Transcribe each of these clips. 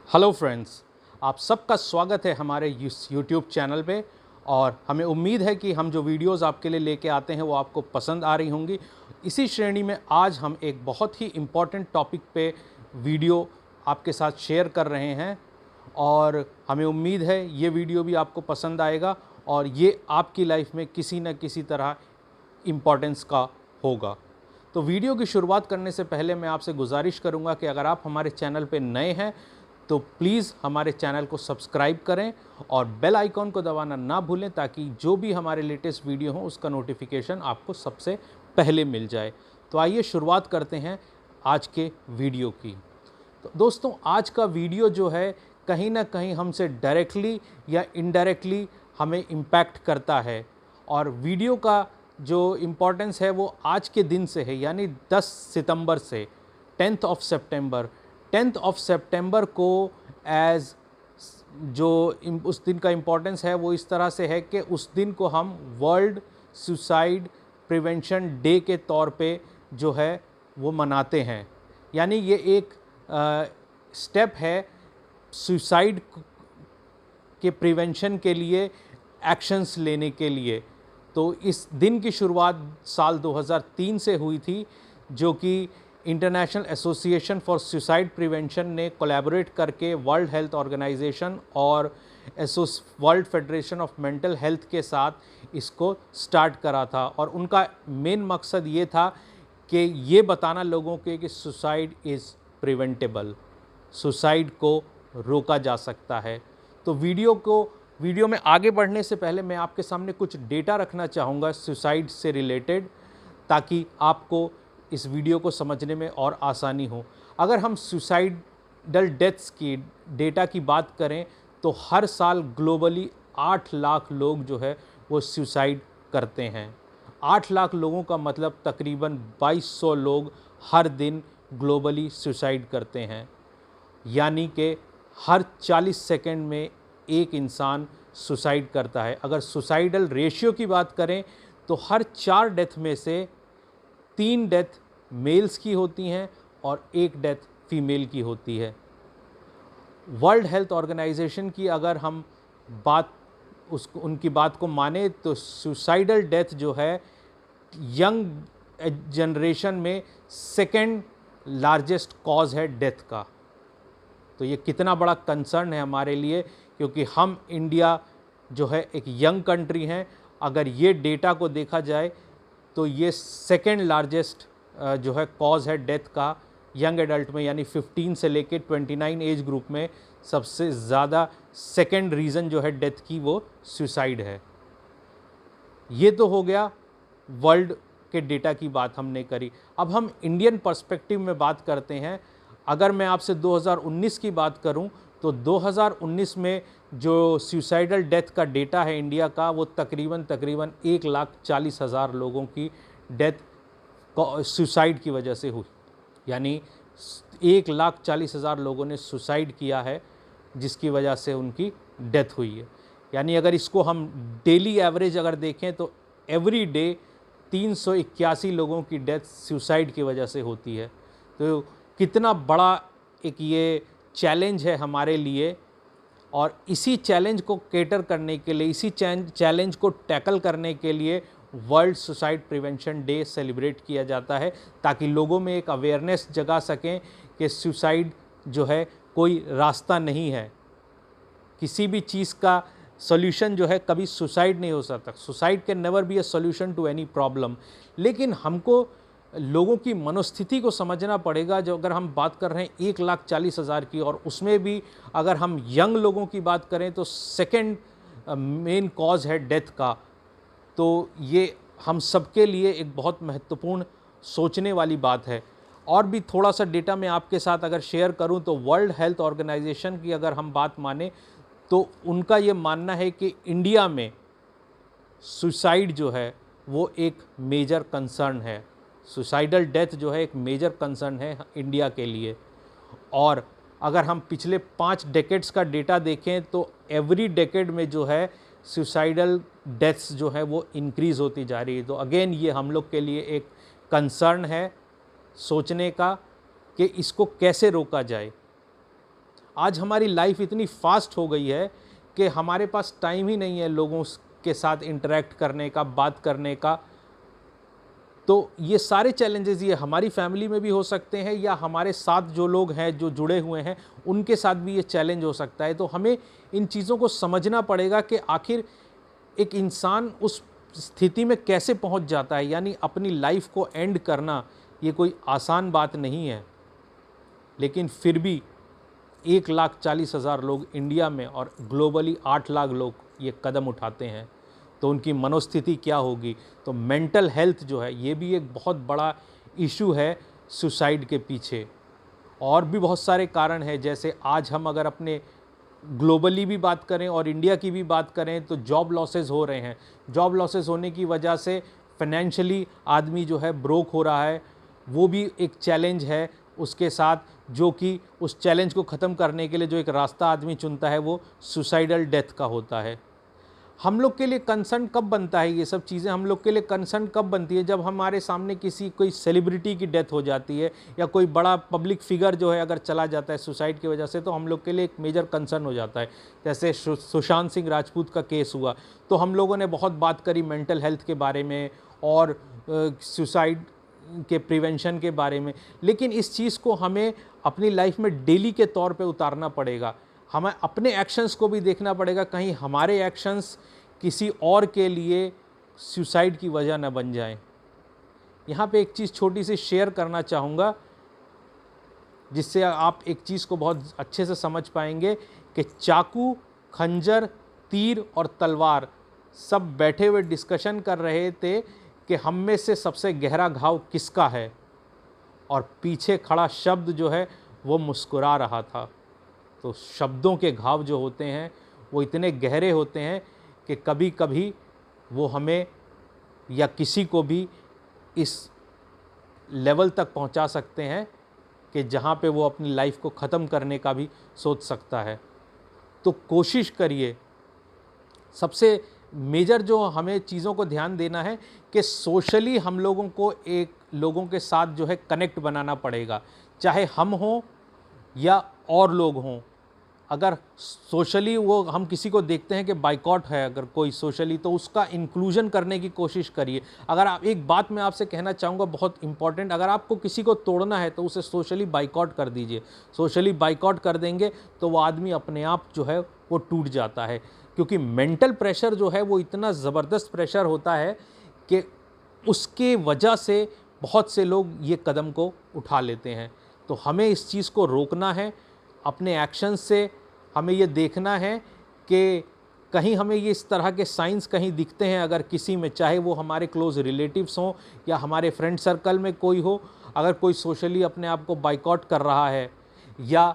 Hello friends, आप सबका स्वागत है हमारे इस यूट्यूब चैनल पे। और हमें उम्मीद है कि हम जो वीडियोस आपके लिए लेके आते हैं वो आपको पसंद आ रही होंगी। इसी श्रेणी में आज हम एक बहुत ही इम्पॉर्टेंट टॉपिक पे वीडियो आपके साथ शेयर कर रहे हैं और हमें उम्मीद है ये वीडियो भी आपको पसंद आएगा और ये आपकी लाइफ में किसी न किसी तरह इम्पोर्टेंस का होगा। तो वीडियो की शुरुआत करने से पहले मैं आपसे गुजारिश करूंगा कि अगर आप हमारे चैनल पे नए हैं तो प्लीज़ हमारे चैनल को सब्सक्राइब करें और बेल आइकॉन को दबाना ना भूलें ताकि जो भी हमारे लेटेस्ट वीडियो हो उसका नोटिफिकेशन आपको सबसे पहले मिल जाए। तो आइए शुरुआत करते हैं आज के वीडियो की। तो दोस्तों, आज का वीडियो जो है कहीं ना कहीं हमसे डायरेक्टली या इनडायरेक्टली हमें इम्पैक्ट करता है और वीडियो का जो इम्पोर्टेंस है वो आज के दिन से है, यानी 10 सितंबर से 10th ऑफ सितंबर को एज जो उस दिन का इम्पोर्टेंस है वो इस तरह से है कि उस दिन को हम वर्ल्ड सुसाइड प्रिवेंशन डे के तौर पे जो है वो मनाते हैं। यानी ये एक स्टेप है सुसाइड के प्रिवेंशन के लिए, एक्शंस लेने के लिए। तो इस दिन की शुरुआत साल 2003 से हुई थी, जो कि international association for suicide prevention ने कोलैबोरेट करके वर्ल्ड हेल्थ ऑर्गेनाइजेशन और world federation of mental health के साथ इसको स्टार्ट करा था। और उनका मेन मकसद ये था कि ये बताना लोगों के कि सुसाइड इज़ प्रिवेंटेबल, सुसाइड को रोका जा सकता है। तो वीडियो में आगे बढ़ने से पहले मैं आपके सामने कुछ डेटा रखना चाहूँगा सुसाइड से रिलेटेड, ताकि आपको इस वीडियो को समझने में और आसानी हो। अगर हम सुसाइडल डेथ्स की डेटा की बात करें तो हर साल ग्लोबली 8 लाख लोग जो है वो सुसाइड करते हैं। 8 लाख लोगों का मतलब तकरीबन 2200 लोग हर दिन ग्लोबली सुसाइड करते हैं। यानी कि हर 40 सेकंड में एक इंसान सुसाइड करता है। अगर सुसाइडल रेशियो की बात करें तो हर 4 डेथ में से 3 डेथ मेल्स की होती हैं और 1 डेथ फीमेल की होती है। वर्ल्ड हेल्थ ऑर्गेनाइजेशन की अगर हम उनकी बात को माने तो सुसाइडल डेथ जो है यंग जनरेशन में सेकेंड लार्जेस्ट कॉज है डेथ का। तो ये कितना बड़ा कंसर्न है हमारे लिए, क्योंकि हम इंडिया जो है एक यंग कंट्री हैं। अगर ये डेटा को देखा जाए तो ये सेकेंड लार्जेस्ट जो है कॉज है डेथ का यंग एडल्ट में, यानी 15 से लेके 29 एज ग्रुप में सबसे ज़्यादा सेकेंड रीज़न जो है डेथ की वो सुसाइड है। ये तो हो गया वर्ल्ड के डेटा की बात हमने करी। अब हम इंडियन पर्सपेक्टिव में बात करते हैं। अगर मैं आपसे 2019 की बात करूं तो 2019 में जो सुसाइडल डेथ का डेटा है इंडिया का वो तकरीबन 1,40,000 लोगों की डेथ सुसाइड की वजह से हुई। यानी 1,40,000 लोगों ने सुसाइड किया है जिसकी वजह से उनकी डेथ हुई है। यानी अगर इसको हम डेली एवरेज अगर देखें तो एवरी डे 381 लोगों की डेथ सुसाइड की वजह से होती है। तो कितना बड़ा एक ये चैलेंज है हमारे लिए। और इसी चैलेंज को केटर करने के लिए, इसी चैलेंज को टैकल करने के लिए world suicide prevention day celebrate किया जाता है, ताकि लोगों में एक अवेयरनेस जगा सकें कि सुसाइड जो है कोई रास्ता नहीं है। किसी भी चीज़ का सॉल्यूशन जो है कभी सुसाइड नहीं हो सकता। Suicide can never be a solution to any problem. लेकिन हमको लोगों की मनोस्थिति को समझना पड़ेगा। जो अगर हम बात कर रहे हैं 1,40,000 की, और उसमें भी अगर हम यंग लोगों की बात करें तो सेकेंड मेन कॉज है डेथ का। तो ये हम सबके लिए एक बहुत महत्वपूर्ण सोचने वाली बात है। और भी थोड़ा सा डेटा मैं आपके साथ अगर शेयर करूं तो वर्ल्ड हेल्थ ऑर्गेनाइजेशन की अगर हम बात माने तो उनका ये मानना है कि इंडिया में सुसाइड जो है वो एक मेजर कंसर्न है। सुसाइडल डेथ जो है एक मेजर कंसर्न है इंडिया के लिए। और अगर हम पिछले 5 डेकेड्स का डेटा देखें तो एवरी डेकेड में जो है सुसाइडल डेथ्स जो है वो इंक्रीज़ होती जा रही है। तो अगेन ये हम लोग के लिए एक कंसर्न है सोचने का कि इसको कैसे रोका जाए। आज हमारी लाइफ इतनी फास्ट हो गई है कि हमारे पास टाइम ही नहीं है लोगों के साथ इंटरेक्ट करने का, बात करने का। तो ये सारे चैलेंजेस ये हमारी फैमिली में भी हो सकते हैं या हमारे साथ जो लोग हैं जो जुड़े हुए हैं उनके साथ भी ये चैलेंज हो सकता है। तो हमें इन चीज़ों को समझना पड़ेगा कि आखिर एक इंसान उस स्थिति में कैसे पहुंच जाता है, यानी अपनी लाइफ को एंड करना ये कोई आसान बात नहीं है। लेकिन फिर भी 1,40,000 लोग इंडिया में और ग्लोबली 8 लाख लोग ये कदम उठाते हैं, तो उनकी मनोस्थिति क्या होगी। तो मेंटल हेल्थ जो है ये भी एक बहुत बड़ा इशू है सुसाइड के पीछे। और भी बहुत सारे कारण हैं, जैसे आज हम अगर अपने ग्लोबली भी बात करें और इंडिया की भी बात करें तो जॉब लॉसेस हो रहे हैं। जॉब लॉसेस होने की वजह से फाइनेंशियली आदमी जो है ब्रोक हो रहा है, वो भी एक चैलेंज है उसके साथ, जो कि उस चैलेंज को ख़त्म करने के लिए जो एक रास्ता आदमी चुनता है वो सुसाइडल डेथ का होता है। हम लोग के लिए कंसर्न कब बनता है, ये सब चीज़ें हम लोग के लिए कंसर्न कब बनती है, जब हमारे सामने किसी कोई सेलिब्रिटी की डेथ हो जाती है या कोई बड़ा पब्लिक फिगर जो है अगर चला जाता है सुसाइड की वजह से, तो हम लोग के लिए एक मेजर कंसर्न हो जाता है। जैसे सुशांत सिंह राजपूत का केस हुआ तो हम लोगों ने बहुत बात करी मेंटल हेल्थ के बारे में और सुसाइड के प्रिवेंशन के बारे में, लेकिन इस चीज़ को हमें अपनी लाइफ में डेली के तौर पे उतारना पड़ेगा। हमें अपने एक्शंस को भी देखना पड़ेगा, कहीं हमारे एक्शंस किसी और के लिए सुसाइड की वजह न बन जाएं। यहाँ पे एक चीज़ छोटी सी शेयर करना चाहूँगा जिससे आप एक चीज़ को बहुत अच्छे से समझ पाएंगे कि चाकू, खंजर, तीर और तलवार सब बैठे हुए डिस्कशन कर रहे थे कि हम में से सबसे गहरा घाव किसका है, और पीछे खड़ा शब्द जो है वो मुस्कुरा रहा था। तो शब्दों के घाव जो होते हैं वो इतने गहरे होते हैं कि कभी कभी वो हमें या किसी को भी इस लेवल तक पहुंचा सकते हैं कि जहां पे वो अपनी लाइफ को ख़त्म करने का भी सोच सकता है। तो कोशिश करिए, सबसे मेजर जो हमें चीज़ों को ध्यान देना है कि सोशली हम लोगों को एक लोगों के साथ जो है कनेक्ट बनाना पड़ेगा, चाहे हम हों या और लोग हों। अगर सोशली वो हम किसी को देखते हैं कि बाइकॉट है अगर कोई सोशली, तो उसका इंक्लूजन करने की कोशिश करिए। अगर आप, एक बात मैं आपसे कहना चाहूँगा बहुत इंपॉर्टेंट, अगर आपको किसी को तोड़ना है तो उसे सोशली बाइकॉट कर दीजिए। सोशली बाइकॉट कर देंगे तो वो आदमी अपने आप जो है वो टूट जाता है, क्योंकि मेंटल प्रेशर जो है वो इतना ज़बरदस्त प्रेशर होता है कि उसके वजह से बहुत से लोग ये कदम को उठा लेते हैं। तो हमें इस चीज़ को रोकना है। अपने एक्शन से हमें ये देखना है कि कहीं हमें ये इस तरह के साइंस कहीं दिखते हैं अगर किसी में, चाहे वो हमारे क्लोज़ रिलेटिव्स हों या हमारे फ्रेंड सर्कल में कोई हो, अगर कोई सोशली अपने आप को बाइकॉट कर रहा है या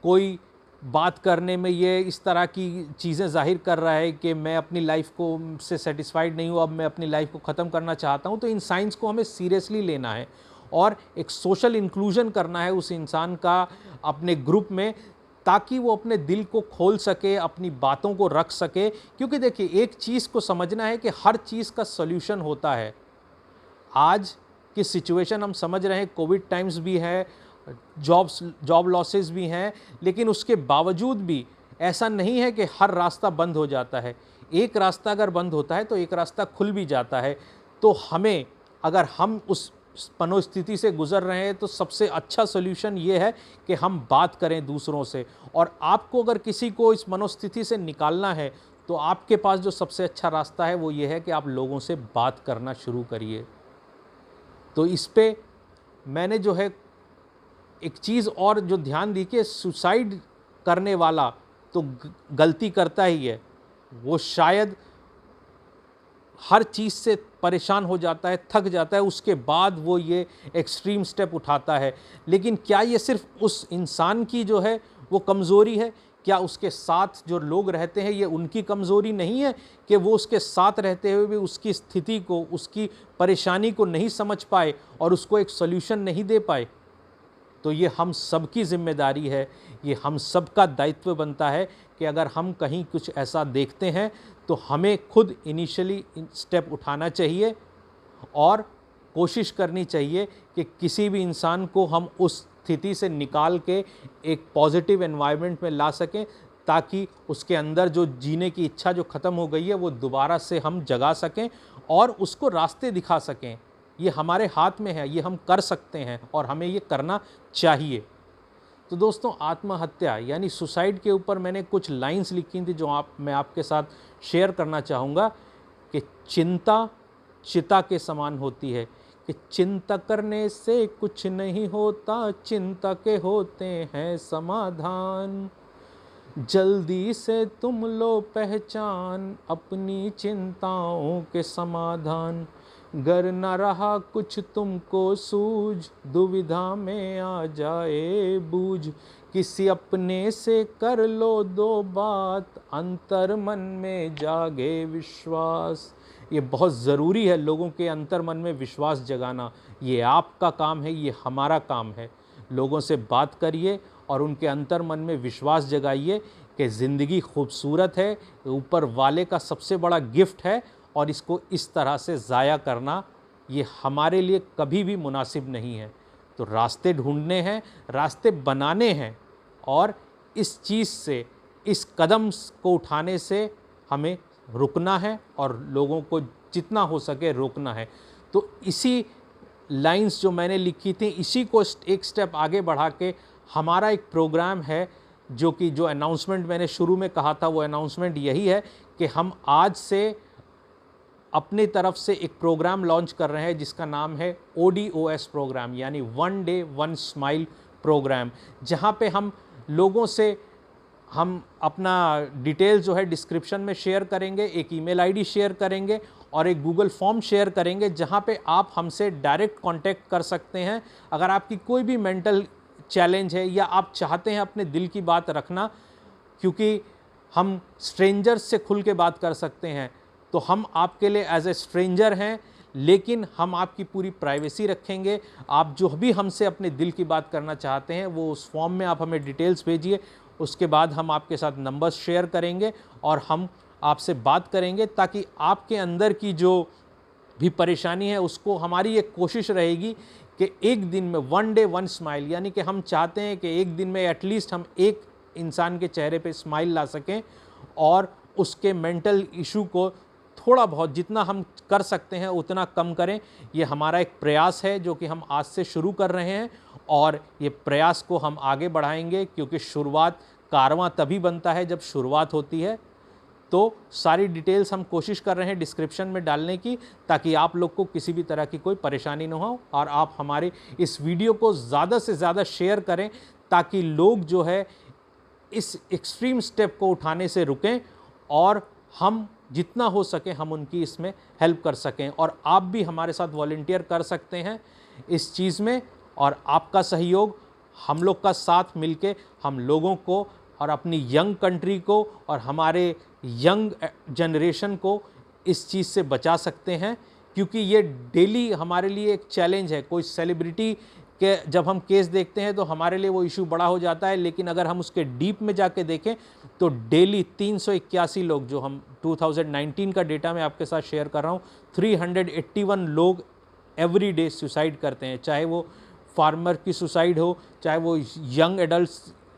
कोई बात करने में ये इस तरह की चीज़ें ज़ाहिर कर रहा है कि मैं अपनी लाइफ को से सेटिस्फाइड नहीं हूँ, अब मैं अपनी लाइफ को ख़त्म करना चाहता हूँ, तो इन साइंस को हमें सीरियसली लेना है और एक सोशल इंक्लूजन करना है उस इंसान का अपने ग्रुप में, ताकि वो अपने दिल को खोल सके, अपनी बातों को रख सके। क्योंकि देखिए, एक चीज़ को समझना है कि हर चीज़ का सॉल्यूशन होता है। आज की सिचुएशन हम समझ रहे हैं, कोविड टाइम्स भी है, जॉब लॉसेस भी हैं, लेकिन उसके बावजूद भी ऐसा नहीं है कि हर रास्ता बंद हो जाता है। एक रास्ता अगर बंद होता है तो एक रास्ता खुल भी जाता है। तो हमें, अगर हम उस मनोस्थिति से गुजर रहे हैं, तो सबसे अच्छा सॉल्यूशन ये है कि हम बात करें दूसरों से। और आपको अगर किसी को इस मनोस्थिति से निकालना है तो आपके पास जो सबसे अच्छा रास्ता है वो ये है कि आप लोगों से बात करना शुरू करिए। तो इस पे मैंने जो है एक चीज़ और जो ध्यान दी कि सुसाइड करने वाला तो गलती करता ही है, वो शायद हर चीज़ से परेशान हो जाता है, थक जाता है, उसके बाद वो ये एक्सट्रीम स्टेप उठाता है। लेकिन क्या ये सिर्फ उस इंसान की जो है वो कमज़ोरी है? क्या उसके साथ जो लोग रहते हैं ये उनकी कमज़ोरी नहीं है कि वो उसके साथ रहते हुए भी उसकी स्थिति को, उसकी परेशानी को नहीं समझ पाए और उसको एक सॉल्यूशन नहीं दे पाए? तो ये हम सब की जिम्मेदारी है, ये हम सब का दायित्व बनता है कि अगर हम कहीं कुछ ऐसा देखते हैं तो हमें खुद इनिशियली स्टेप उठाना चाहिए और कोशिश करनी चाहिए कि किसी भी इंसान को हम उस स्थिति से निकाल के एक पॉजिटिव एनवायरनमेंट में ला सकें, ताकि उसके अंदर जो जीने की इच्छा जो ख़त्म हो गई है वो दोबारा से हम जगा सकें और उसको रास्ते दिखा सकें। ये हमारे हाथ में है, ये हम कर सकते हैं और हमें ये करना चाहिए। तो दोस्तों, आत्महत्या यानी सुसाइड के ऊपर मैंने कुछ लाइंस लिखी थी जो मैं आपके साथ शेयर करना चाहूँगा कि चिंता चिता के समान होती है, कि चिंता करने से कुछ नहीं होता, चिंता के होते हैं समाधान। जल्दी से तुम लो पहचान अपनी चिंताओं के समाधान। गर न रहा कुछ तुमको सूझ, दुविधा में आ जाए बूझ। किसी अपने से कर लो दो बात, अंतर मन में जागे विश्वास। ये बहुत ज़रूरी है, लोगों के अंतर मन में विश्वास जगाना। ये आपका काम है, ये हमारा काम है। लोगों से बात करिए और उनके अंतर मन में विश्वास जगाइए कि ज़िंदगी खूबसूरत है, ऊपर वाले का सबसे बड़ा गिफ्ट है और इसको इस तरह से ज़ाया करना ये हमारे लिए कभी भी मुनासिब नहीं है। तो रास्ते ढूंढने हैं, रास्ते बनाने हैं और इस चीज़ से, इस कदम को उठाने से हमें रुकना है और लोगों को जितना हो सके रोकना है। तो इसी लाइंस जो मैंने लिखी थी, इसी को एक स्टेप आगे बढ़ा के हमारा एक प्रोग्राम है जो अनाउंसमेंट मैंने शुरू में कहा था, वो अनाउंसमेंट यही है कि हम आज से अपनी तरफ से एक प्रोग्राम लॉन्च कर रहे हैं जिसका नाम है ODOS प्रोग्राम, यानी 1 डे 1 स्माइल प्रोग्राम, जहाँ पे हम लोगों से हम अपना डिटेल जो है डिस्क्रिप्शन में शेयर करेंगे, एक ईमेल आईडी शेयर करेंगे और एक गूगल फॉर्म शेयर करेंगे, जहाँ पे आप हमसे डायरेक्ट कांटेक्ट कर सकते हैं। अगर आपकी कोई भी मेंटल चैलेंज है या आप चाहते हैं अपने दिल की बात रखना, क्योंकि हम स्ट्रेंजर्स से खुल के बात कर सकते हैं, तो हम आपके लिए एज ए स्ट्रेंजर हैं, लेकिन हम आपकी पूरी प्राइवेसी रखेंगे। आप जो भी हमसे अपने दिल की बात करना चाहते हैं वो उस फॉर्म में आप हमें डिटेल्स भेजिए। उसके बाद हम आपके साथ नंबर्स शेयर करेंगे और हम आपसे बात करेंगे, ताकि आपके अंदर की जो भी परेशानी है उसको, हमारी एक कोशिश रहेगी कि एक दिन में 1 डे 1 स्माइल, यानी कि हम चाहते हैं कि एक दिन में एटलीस्ट हम एक इंसान के चेहरे पे स्माइल ला सकें और उसके मेंटल इशू को थोड़ा बहुत जितना हम कर सकते हैं उतना कम करें। ये हमारा एक प्रयास है जो कि हम आज से शुरू कर रहे हैं और ये प्रयास को हम आगे बढ़ाएंगे, क्योंकि कारवां तभी बनता है जब शुरुआत होती है। तो सारी डिटेल्स हम कोशिश कर रहे हैं डिस्क्रिप्शन में डालने की, ताकि आप लोग को किसी भी तरह की कोई परेशानी ना हो और आप हमारे इस वीडियो को ज़्यादा से ज़्यादा शेयर करें, ताकि लोग जो है इस एक्सट्रीम स्टेप को उठाने से रुकें और हम जितना हो सके हम उनकी इसमें हेल्प कर सकें। और आप भी हमारे साथ वॉलंटियर कर सकते हैं इस चीज़ में, और आपका सहयोग, हम लोग का साथ मिलके हम लोगों को और अपनी यंग कंट्री को और हमारे यंग जनरेशन को इस चीज़ से बचा सकते हैं। क्योंकि ये डेली हमारे लिए एक चैलेंज है। कोई सेलिब्रिटी के जब हम केस देखते हैं तो हमारे लिए वो इशू बड़ा हो जाता है, लेकिन अगर हम उसके डीप में जाके देखें तो डेली 381 लोग, जो हम 2019 का डेटा मैं आपके साथ शेयर कर रहा हूँ, 381 लोग एवरी डे सुसाइड करते हैं। चाहे वो फार्मर की सुसाइड हो, चाहे वो यंग एडल्ट,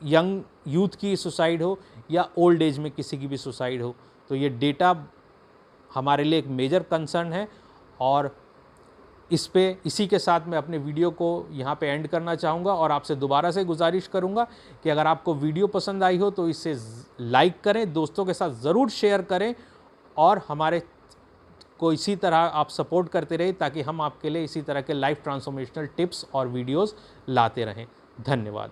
यंग यूथ की सुसाइड हो, या ओल्ड एज में किसी की भी सुसाइड हो। तो ये डेटा हमारे लिए एक मेजर कंसर्न है। और इसी के साथ मैं अपने वीडियो को यहाँ पे एंड करना चाहूँगा और आपसे दोबारा से गुजारिश करूँगा कि अगर आपको वीडियो पसंद आई हो तो इसे लाइक करें, दोस्तों के साथ ज़रूर शेयर करें और हमारे को इसी तरह आप सपोर्ट करते रहे, ताकि हम आपके लिए इसी तरह के लाइफ ट्रांसफॉर्मेशनल टिप्स और वीडियोस लाते रहें। धन्यवाद।